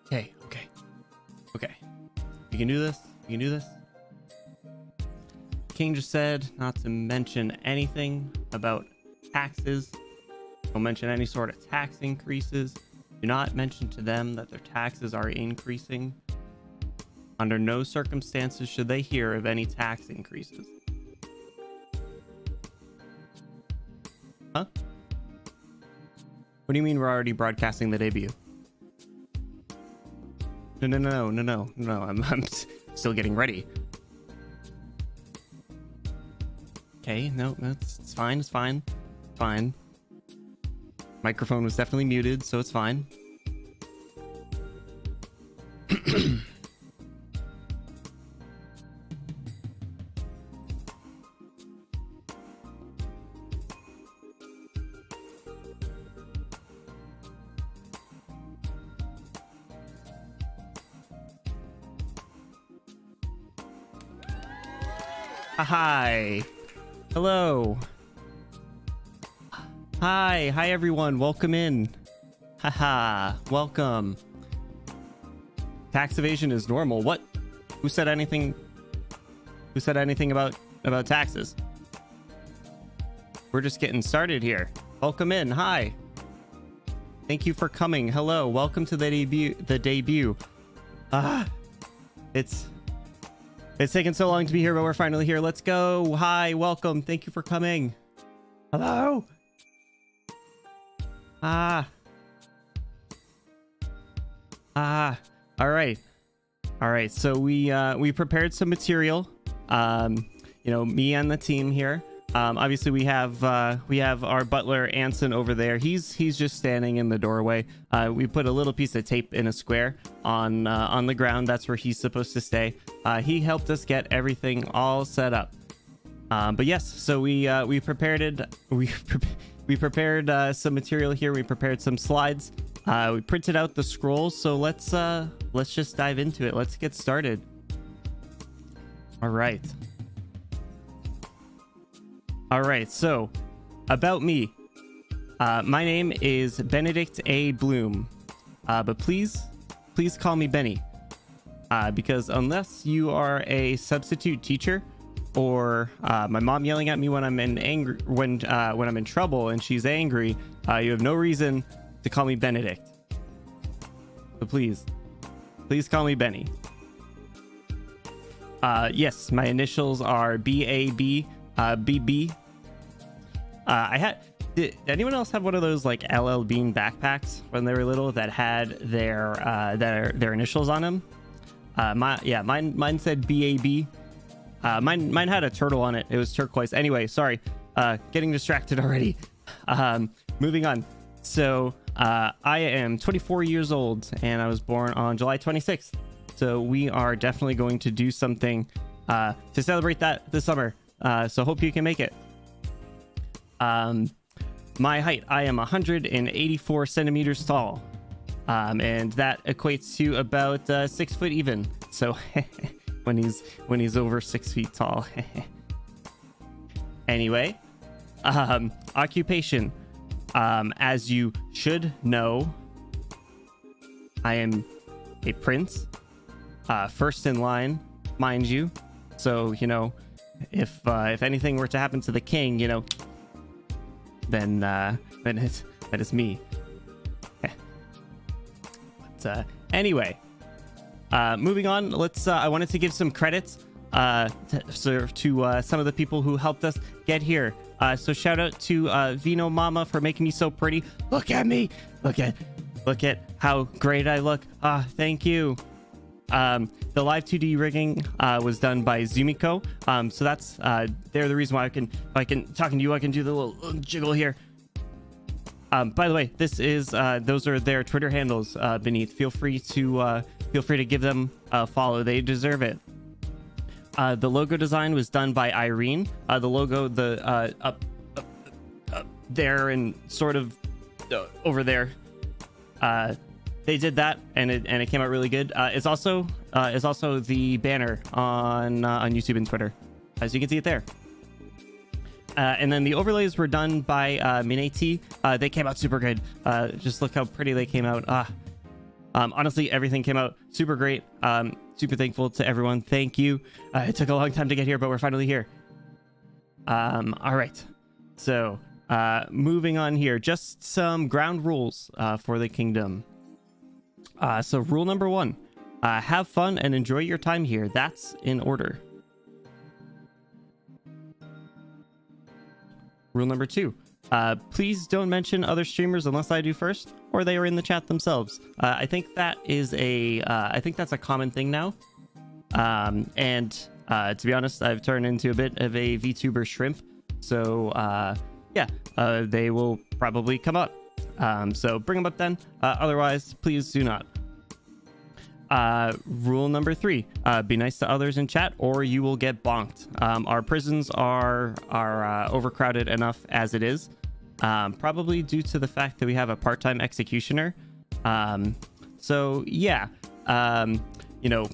Okay. You can do this. King just said not to mention anything about taxes. Don't mention any sort of tax increases. Do not mention to them that their taxes are increasing. Under no circumstances should they hear of any tax increases. Huh? What do you mean we're already broadcasting the debut? No. I'm still getting ready. Okay, no, it's fine. Microphone was definitely muted, so it's fine. Hi. Hello. Hi everyone. Welcome in. Haha. Welcome. Tax evasion is normal. What? Who said anything? Who said anything about taxes? We're just getting started here. Welcome in. Hi. Thank you for coming. Hello. Welcome to the debut. It's taken so long to be here, but we're finally here. Let's go. Hi, welcome. Thank you for coming. Hello. All right. So we prepared some material. Me and the team here. Obviously we have our butler Anson over there. He's just standing in the doorway. We put a little piece of tape in a square on the ground. That's where he's supposed to stay. He helped us get everything all set up. But yes, so we prepared some material here. We prepared some slides. We printed out the scrolls. So let's just dive into it. Let's get started. All right, so about me. My name is Benedict A. Bloom, but please call me Benny, because unless you are a substitute teacher or my mom yelling at me when I'm when I'm in trouble and she's angry, you have no reason to call me Benedict. So please call me Benny. Yes, my initials are BAB. BB. Did anyone else have one of those like LL Bean backpacks when they were little that had their initials on them? Mine said BAB. Mine had a turtle on it. It was turquoise. Anyway, sorry. Getting distracted already. Moving on. So I am 24 years old and I was born on July 26th. So we are definitely going to do something to celebrate that this summer. So hope you can make it. My height, I am 184 centimeters tall. And that equates to about 6 foot even. So when he's over 6 feet tall. Anyway, occupation. As you should know, I am a prince. First in line, mind you. So, if anything were to happen to the king, then it's me. But anyway, moving on. I wanted to give some credits to some of the people who helped us get here. So shout out to Vino Mama for making me so pretty. Look at me. Look at how great I look. Thank you. The live 2D rigging was done by Zumiko. So that's they're the reason why I can talking to you, I can do the little jiggle here. By the way, this is those are their Twitter handles beneath. Feel free to give them a follow. They deserve it. The logo design was done by Irene. The logo, up there and sort of over there. They did that, and it came out really good. It's also the banner on YouTube and Twitter, as you can see it there. And then the overlays were done by Mineti. They came out super good. Just look how pretty they came out. Honestly, everything came out super great. Super thankful to everyone. Thank you. It took a long time to get here, but we're finally here. All right. So moving on here, just some ground rules for the kingdom. So rule number 1, have fun and enjoy your time here. That's in order. Rule number 2, please don't mention other streamers unless I do first, or they are in the chat themselves. I think that is I think that's a common thing now. And to be honest, I've turned into a bit of a VTuber shrimp. So yeah, they will probably come up. So bring them up then. Otherwise, please do not. Rule number 3, be nice to others in chat or you will get bonked. Our prisons are overcrowded enough as it is, probably due to the fact that we have a part-time executioner. So yeah, you know,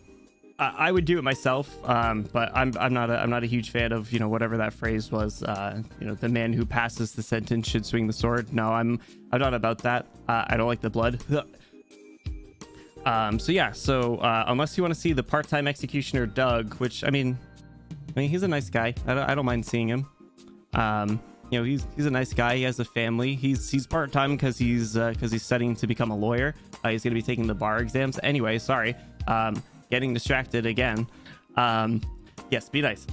I would do it myself, but I'm not a huge fan of, you know, whatever that phrase was. You know, the man who passes the sentence should swing the sword. No, I'm not about that. I don't like the blood. So yeah, so unless you want to see the part-time executioner Doug, which I mean he's a nice guy. I don't mind seeing him. You know, he's a nice guy. He has a family. He's part-time because he's studying to become a lawyer. He's gonna be taking the bar exams anyway. Sorry, getting distracted again. Yes, be nice.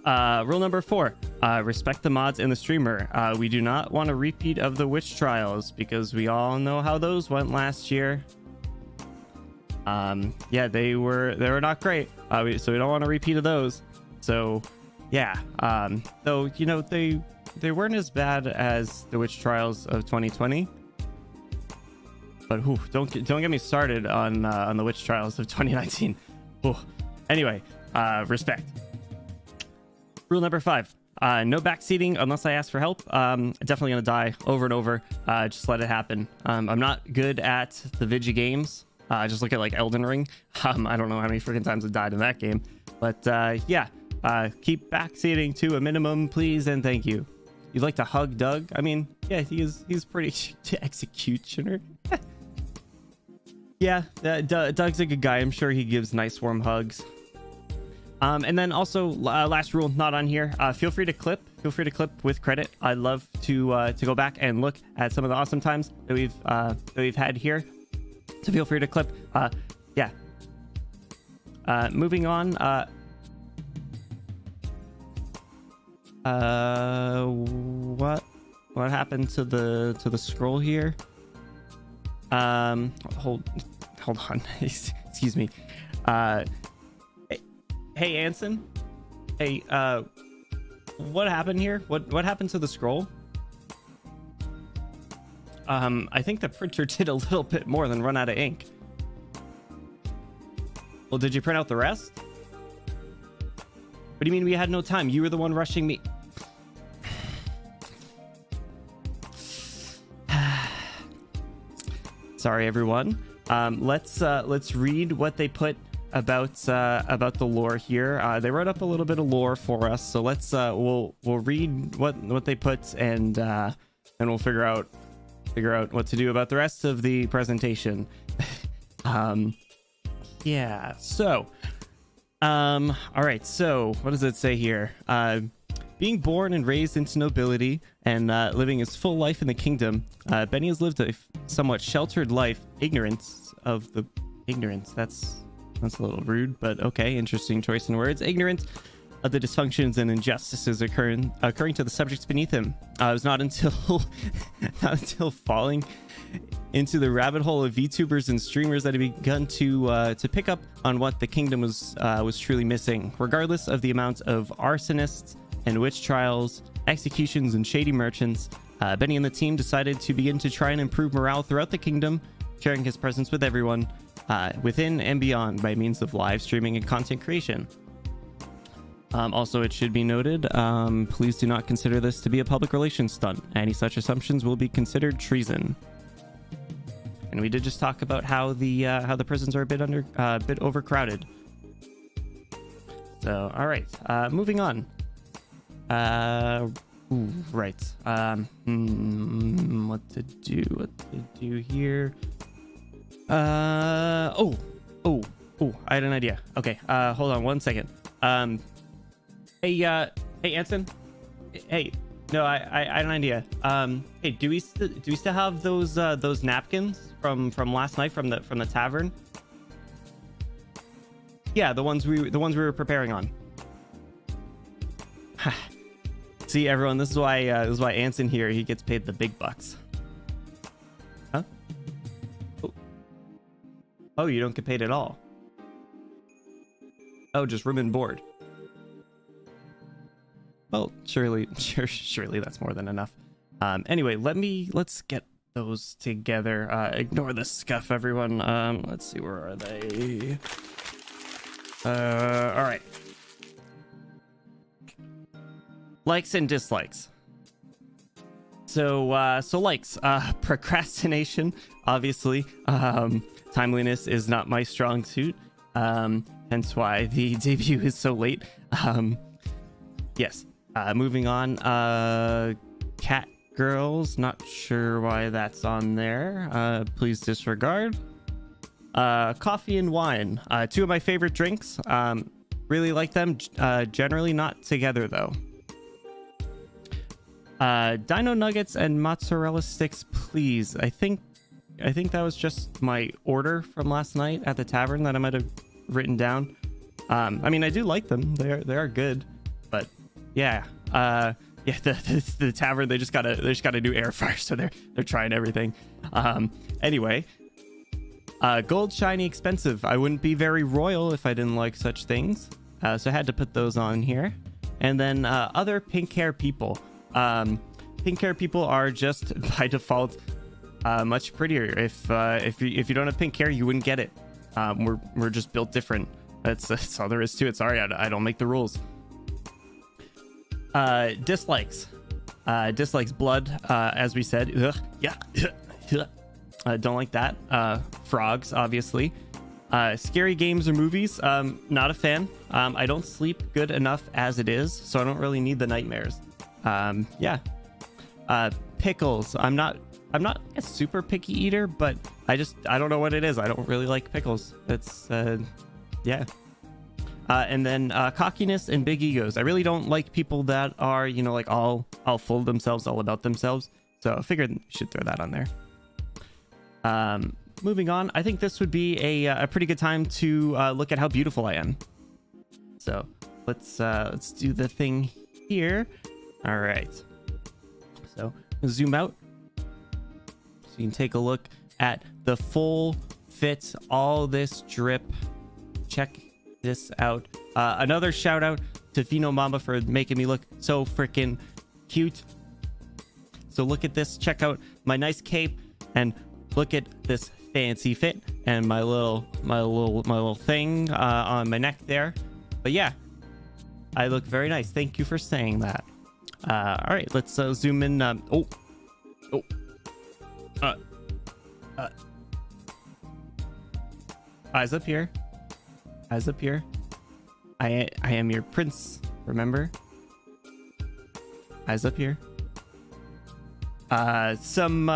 Rule number 4, respect the mods and the streamer. We do not want a repeat of the witch trials because we all know how those went last year. Yeah, they were not great. So we don't want a repeat of those. So yeah, though, you know, they weren't as bad as the witch trials of 2020. But whew, don't get me started on the witch trials of 2019. Whew. Anyway, respect. Rule number 5, no backseating unless I ask for help. Definitely gonna die over and over. Just let it happen. I'm not good at the Vigi games. Just look at like Elden Ring. I don't know how many freaking times I've died in that game. But yeah, keep backseating to a minimum, please, and thank you. You'd like to hug Doug? I mean, yeah, he's pretty executioner. Yeah, Doug's a good guy. I'm sure he gives nice warm hugs. And then also last rule, not on here. Feel free to clip with credit. I'd love to go back and look at some of the awesome times that we've had here. So feel free to clip. Yeah. Moving on. What happened to the scroll here? Hold on. Excuse me. Hey Anson. Hey, what happened here? What happened to the scroll? I think the printer did a little bit more than run out of ink. Well, did you print out the rest? What do you mean we had no time? You were the one rushing me. Sorry, everyone. Let's read what they put about the lore here. They wrote up a little bit of lore for us, so let's we'll read what they put, and we'll figure out what to do about the rest of the presentation. Yeah, so all right, so what does it say here? Being born and raised into nobility and living his full life in the kingdom, Benny has lived a somewhat sheltered life. Ignorance, that's a little rude, but okay, interesting choice in words. Ignorant of the dysfunctions and injustices occurring to the subjects beneath him. It was not until falling into the rabbit hole of VTubers and streamers that he begun to pick up on what the kingdom was truly missing. Regardless of the amount of arsonists and witch trials, executions, and shady merchants, Benny and the team decided to begin to try and improve morale throughout the kingdom, sharing his presence with everyone within and beyond by means of live streaming and content creation. Also, it should be noted, please do not consider this to be a public relations stunt. Any such assumptions will be considered treason. And we did just talk about how the prisons are a bit overcrowded. So, all right, moving on. Right. What to do here? Oh, I had an idea. Okay, hold on one second. Hey, Anson. Hey, no, I had an idea. Hey, do we still have those napkins from last night from the tavern? Yeah, the ones we were preparing on. See, everyone, this is why Anson here, he gets paid the big bucks. Huh? Oh, you don't get paid at all. Oh, just room and board. Well, surely that's more than enough. Anyway, let's get those together. Ignore the scuff, everyone. Let's see, where are they? All right. Likes and dislikes. So likes, procrastination, obviously. Timeliness is not my strong suit. Hence why the debut is so late. Yes. Moving on. Cat girls, not sure why that's on there. Please disregard. Coffee and wine, two of my favorite drinks. Really like them. Generally not together though. Dino nuggets and mozzarella sticks, please. I think that was just my order from last night at the tavern that I might have written down. I mean, I do like them. They are good, but yeah. Yeah, the tavern, they just got a new air fryer, so they're trying everything. Anyway, gold, shiny, expensive. I wouldn't be very royal if I didn't like such things, so I had to put those on here. And then other pink hair people. Pink hair people are just by default much prettier. If you don't have pink hair, you wouldn't get it. We're just built different. That's all there is to it. Sorry, I don't make the rules. Dislikes. Dislikes blood, as we said. Ugh, yeah. Don't like that. Frogs, obviously. Scary games or movies. Not a fan. I don't sleep good enough as it is, so I don't really need the nightmares. Yeah. Pickles. I'm not a super picky eater, but I don't know what it is. I don't really like pickles. It's yeah. And then cockiness and big egos. I really don't like people that are, like all full of themselves, all about themselves. So I figured I should throw that on there. Moving on, I think this would be a pretty good time to look at how beautiful I am. So let's do the thing here. All right. So zoom out so you can take a look at the full fit, all this drip. Check this out. Another shout out to Vino Mama for making me look so freaking cute. So look at this. Check out my nice cape and look at this fancy fit and my little thing on my neck there. But yeah, I look very nice. Thank you for saying that. All right, let's zoom in. Eyes up here. Eyes up here. I am your prince, remember? Eyes up here. Some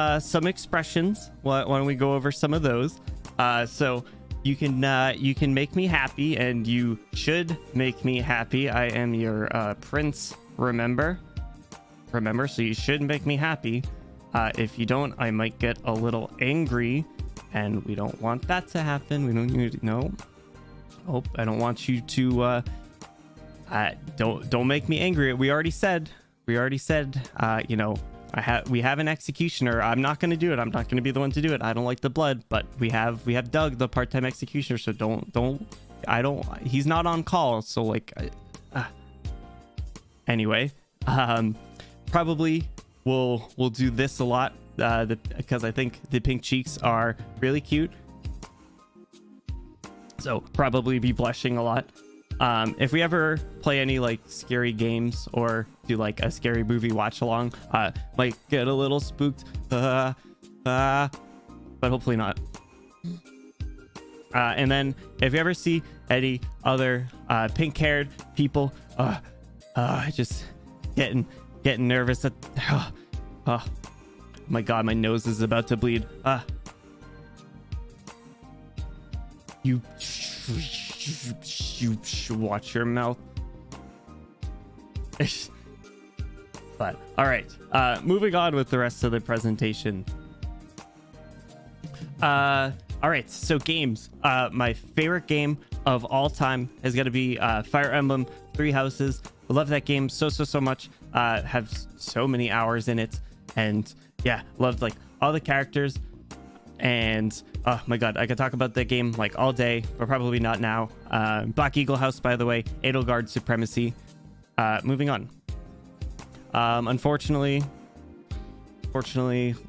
expressions. Why don't we go over some of those? So you can make me happy, and you should make me happy. I am your prince, remember? So you should make me happy. If you don't, I might get a little angry, and we don't want that to happen. We don't need to, no. Oh, I don't want you to don't make me angry. We already said we have an executioner. I'm not going to do it. I'm not going to be the one to do it. I don't like the blood, but we have Doug, the part-time executioner, so he's not on call, so like anyway, probably we'll do this a lot because I think the pink cheeks are really cute. So probably be blushing a lot. If we ever play any like scary games or do like a scary movie watch along, might get a little spooked, but hopefully not. And then if you ever see any other pink haired people, just getting nervous at, oh my god, my nose is about to bleed. You watch your mouth. But all right, moving on with the rest of the presentation. All right, so games. My favorite game of all time is gonna be Fire Emblem Three Houses. I love that game so much. Have so many hours in it, and yeah, loved like all the characters. And oh my god, I could talk about that game like all day, but probably not now. Black Eagle House, by the way, Edelgard Supremacy. Moving on. Unfortunately,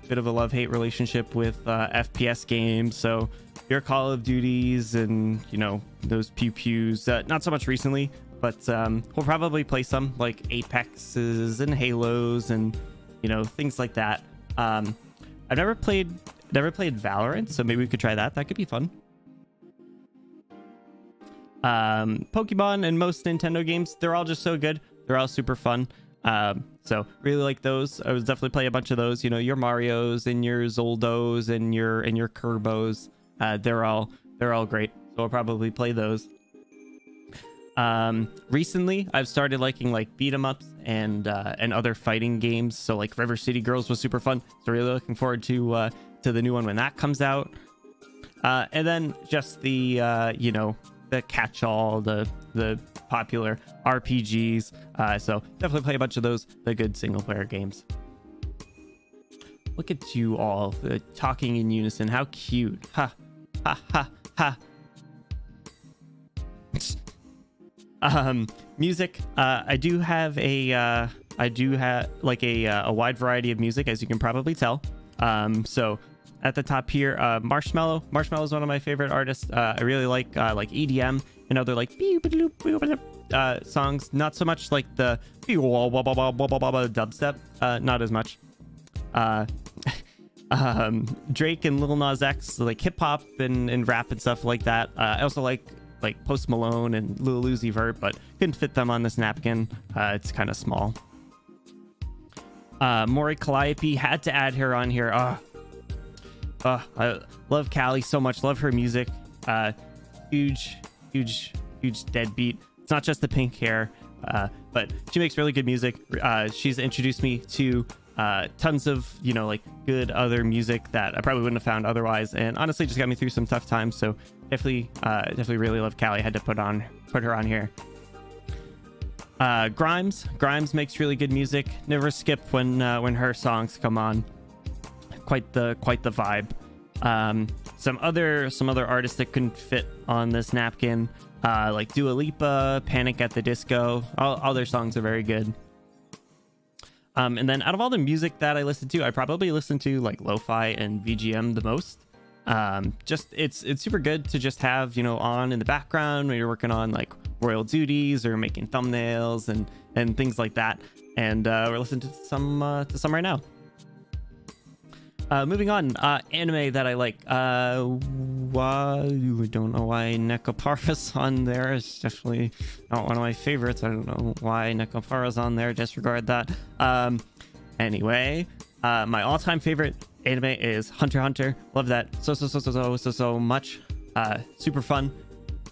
bit of a love-hate relationship with FPS games. So your Call of Duties and, you know, those pew-pews, not so much recently, but we'll probably play some like Apexes and Halos and, you know, things like that. I've never played Valorant, so maybe we could try that. That could be fun. Pokemon and most Nintendo games, they're all just so good. They're all super fun. So really like those. I would definitely play a bunch of those, you know, your Marios and your Zoldos and your Kerbos. They're all great. So I'll probably play those. Recently I've started liking like beat 'em ups and other fighting games. So like River City Girls was super fun. So really looking forward to the new one when that comes out. And then just the you know, the catch-all, the popular RPGs. So definitely play a bunch of those, the good single player games. Look at you all talking in unison. How cute. Ha ha ha ha. Music. I do have like a wide variety of music, as you can probably tell. So at the top here, Marshmello. Marshmello is one of my favorite artists. I really like EDM and other like songs. Not so much like the dubstep. Not as much. Drake and Lil Nas X, like hip hop and rap and stuff like that. I also like Post Malone and Lil Uzi Vert, but couldn't fit them on this napkin. It's kind of small. Mori Calliope, had to add her on here. I love Callie so much. Love her music. Huge deadbeat. It's not just the pink hair, but she makes really good music. She's introduced me to tons of, you know, like good other music that I probably wouldn't have found otherwise, and honestly just got me through some tough times. So definitely really love Callie. Had to put her on here. Grimes makes really good music. Never skip when her songs come on. Quite the vibe. Some other artists that couldn't fit on this napkin, like Dua Lipa, Panic at the Disco. All their songs are very good. And then out of all the music that I listen to, I probably listen to like lo-fi and VGM the most. Just it's super good to just have, you know, on in the background when you're working on like royal duties or making thumbnails and things like that. And we're listening to some right now. Moving on, anime that I like. Why I don't know why Nekopara's on there. It's definitely not one of my favorites. I don't know why Nekopara's on there. Disregard that. Anyway, my all-time favorite anime is Hunter x Hunter. Love that so much. Super fun,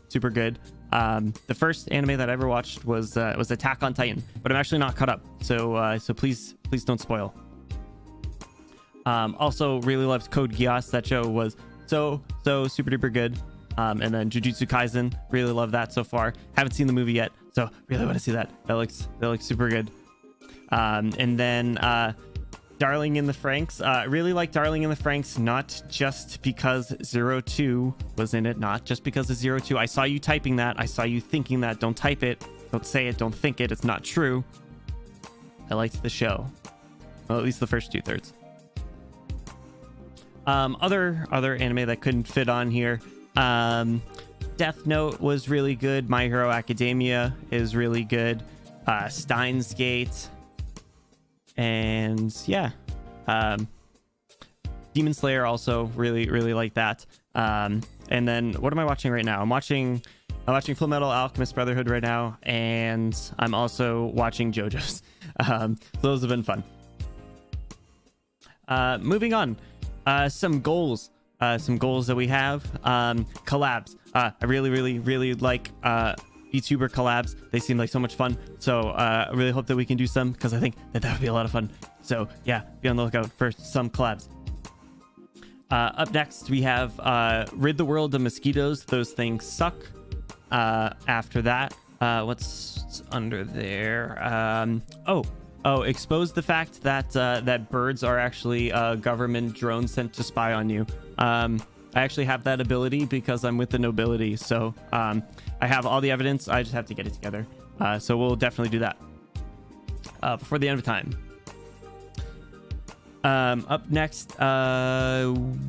super good. The first anime that I ever watched was Attack on Titan, but I'm actually not caught up. So please don't spoil. Also really loved Code Geass. That show was so super duper good. And then Jujutsu Kaisen, really love that so far. Haven't seen the movie yet, so really want to see that. That looks super good. And then Darling in the Franxx. Really like Darling in the Franxx, not just because 02 was in it, not just because of 02. I saw you typing that. I saw you thinking that. Don't type it. Don't say it. Don't think it. It's not true. I liked the show. Well, at least the first 2/3. Other anime that couldn't fit on here. Death Note was really good. My Hero Academia is really good. Steins Gate. And yeah. Demon Slayer also really like that. And then what am I watching right now? I'm watching Full Metal Alchemist Brotherhood right now, and I'm also watching JoJo's. So those have been fun. Moving on. Some goals some goals that we have. Collabs. I really like VTuber collabs. They seem like so much fun. So I really hope that we can do some, because I think that would be a lot of fun. So yeah, be on the lookout for some collabs. Up next, we have rid the world of mosquitoes. Those things suck. After that, what's under there? Expose the fact that that birds are actually government drones sent to spy on you. I actually have that ability because I'm with the nobility. So I have all the evidence. I just have to get it together. So we'll definitely do that before the end of time. Up next, I don't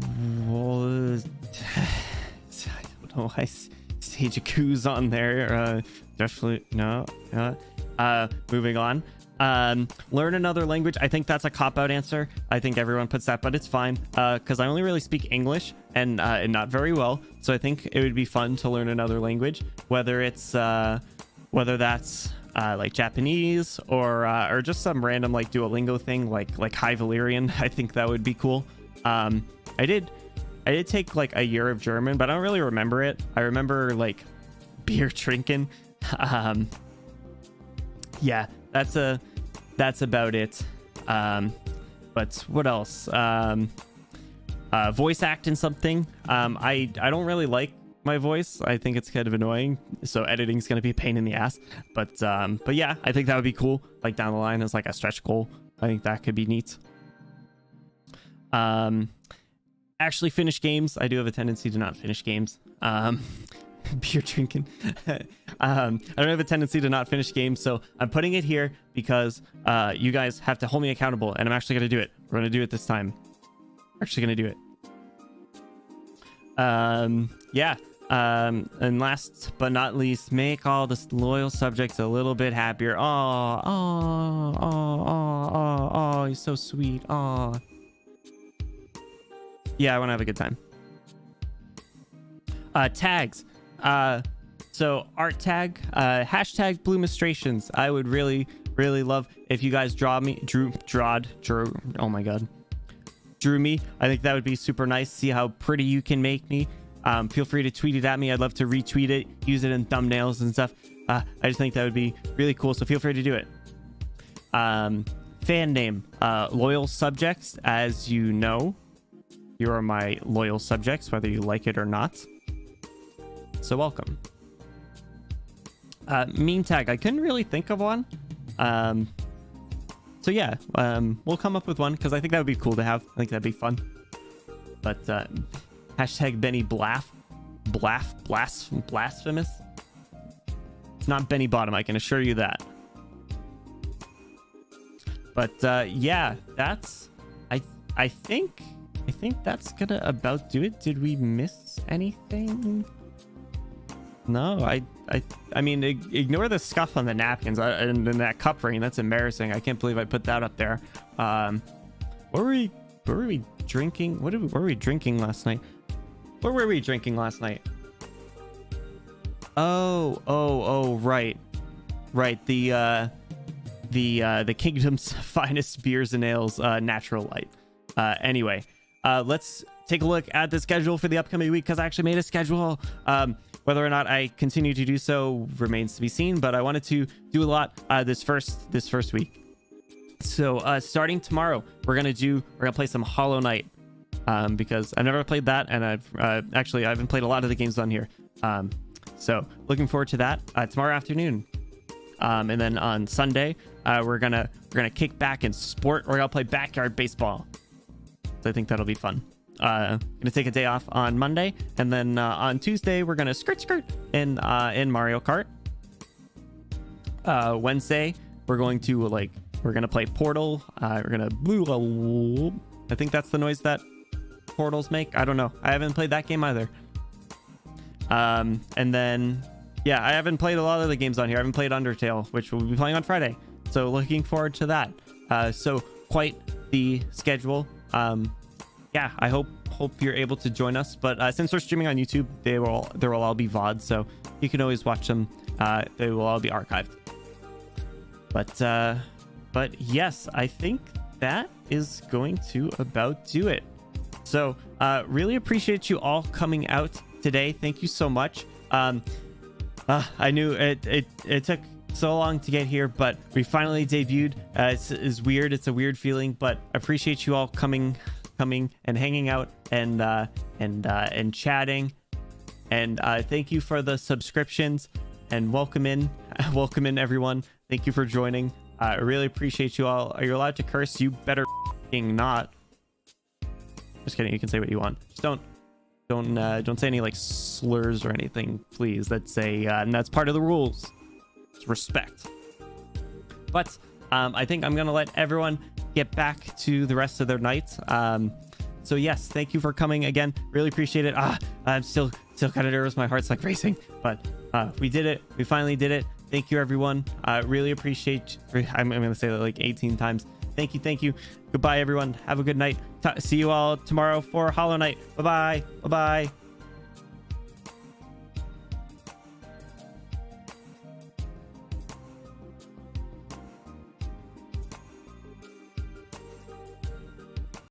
know. I see Jakku's on there. Definitely no. Moving on. Learn another language. I think that's a cop-out answer. I think everyone puts that, but it's fine because I only really speak English and not very well. So I think it would be fun to learn another language, whether that's like Japanese or just some random like Duolingo thing like High Valyrian. I think that would be cool. I did take like a year of German, but I don't really remember it. I remember like beer drinking. Yeah, that's about it. But what else? Voice act in something. I don't really like my voice. I think it's kind of annoying, so editing is going to be a pain in the ass. But yeah, I think that would be cool, like down the line as like a stretch goal. I think that could be neat. Actually finish games. I do have a tendency to not finish games. Beer drinking. I don't have a tendency to not finish games, so I'm putting it here because you guys have to hold me accountable, and I'm actually going to do it. We're going to do it this time. We're actually going to do it. Yeah. And last but not least, make all the loyal subjects a little bit happier. Oh, he's so sweet. Oh, yeah, I want to have a good time. Tags. So art tag, hashtag Bloomistrations. I would really love if you guys drew, oh my god, drew me. I think that would be super nice. See how pretty you can make me. Feel free to tweet it at me. I'd love to retweet it, use it in thumbnails and stuff. I just think that would be really cool, so feel free to do it. Fan name, loyal subjects. As you know, you are my loyal subjects, whether you like it or not. So welcome. Meme tag, I couldn't really think of one. So yeah, we'll come up with one because I think that would be cool to have. I think that'd be fun. But hashtag Benny blasphemous. It's not Benny Bottom, I can assure you that. But yeah, that's I think that's gonna about do it. Did we miss anything? No, I mean, ignore the scuff on the napkins and that cup ring. That's embarrassing. I can't believe I put that up there. What were we drinking? Were we drinking last night? What were we drinking last night? Oh, right. The kingdom's finest beers and ales, natural light. Anyway, let's take a look at the schedule for the upcoming week, because I actually made a schedule. Whether or not I continue to do so remains to be seen, but I wanted to do a lot this first week. So starting tomorrow, we're gonna play some Hollow Knight, because I've never played that, and I haven't played a lot of the games on here. So looking forward to that tomorrow afternoon. And then on Sunday, we're gonna kick back and sport. We're gonna play backyard baseball. So I think that'll be fun. Gonna take a day off on Monday, and then on Tuesday we're gonna skirt in Mario Kart. Wednesday we're gonna play Portal. We're gonna I think that's the noise that portals make. I don't know. I haven't played that game either. And then yeah, I haven't played a lot of the games on here. I haven't played Undertale, which we'll be playing on Friday. So looking forward to that. So quite the schedule. Yeah, I hope you're able to join us. But since we're streaming on YouTube, there will all be VODs, so you can always watch them. They will all be archived. But yes, I think that is going to about do it. So Really appreciate you all coming out today. Thank you so much. I knew it took so long to get here, but we finally debuted. It's weird. It's a weird feeling, but I appreciate you all coming and hanging out and chatting. And thank you for the subscriptions, and welcome in everyone. Thank you for joining. I really appreciate you all. Are you allowed to curse? You better not. Just kidding. You can say what you want. Just don't say any like slurs or anything, please. And that's part of the rules. It's respect. But I think I'm gonna let everyone get back to the rest of their night. So yes, thank you for coming again. Really appreciate it. I'm still kind of nervous. My heart's like racing, but we did it. We finally did it. Thank you, everyone. Really appreciate. I'm gonna say that like 18 times. Thank you. Goodbye, everyone. Have a good night. See you all tomorrow for Hollow Knight. Bye bye.